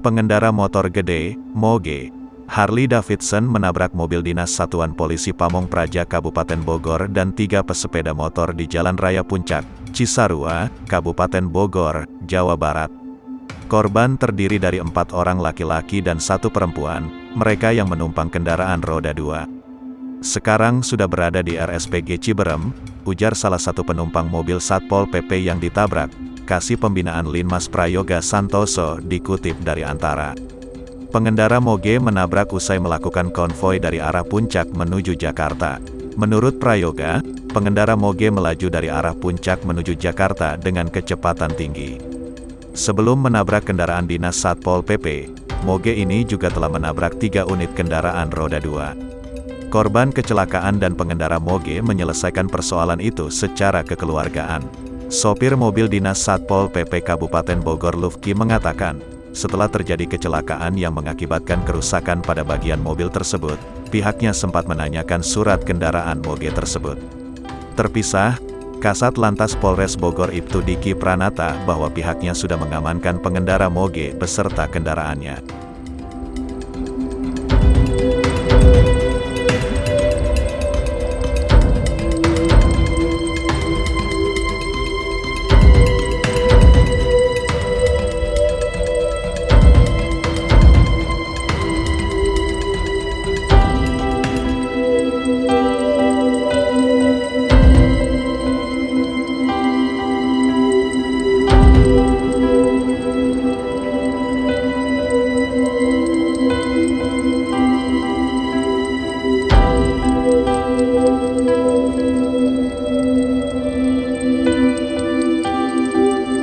Pengendara motor gede, moge, Harley Davidson menabrak mobil dinas Satuan Polisi Pamong Praja Kabupaten Bogor dan 3 pesepeda motor di Jalan Raya Puncak, Cisarua, Kabupaten Bogor, Jawa Barat. Korban terdiri dari 4 orang laki-laki dan 1 perempuan, mereka yang menumpang kendaraan roda 2. Sekarang sudah berada di RSPG Ciberem, ujar salah satu penumpang mobil Satpol PP yang ditabrak. Kasih Pembinaan Linmas Prayoga Santoso, dikutip dari Antara. Pengendara moge menabrak usai melakukan konvoi dari arah Puncak menuju Jakarta. Menurut Prayoga, pengendara moge melaju dari arah Puncak menuju Jakarta dengan kecepatan tinggi. Sebelum menabrak kendaraan dinas Satpol PP, moge ini juga telah menabrak 3 unit kendaraan roda 2. Korban kecelakaan dan pengendara moge menyelesaikan persoalan itu secara kekeluargaan. Sopir mobil dinas Satpol PP Kabupaten Bogor Lufki mengatakan, setelah terjadi kecelakaan yang mengakibatkan kerusakan pada bagian mobil tersebut, pihaknya sempat menanyakan surat kendaraan moge tersebut. Terpisah, Kasat Lantas Polres Bogor Ibtu Diki Pranata bahwa pihaknya sudah mengamankan pengendara moge beserta kendaraannya.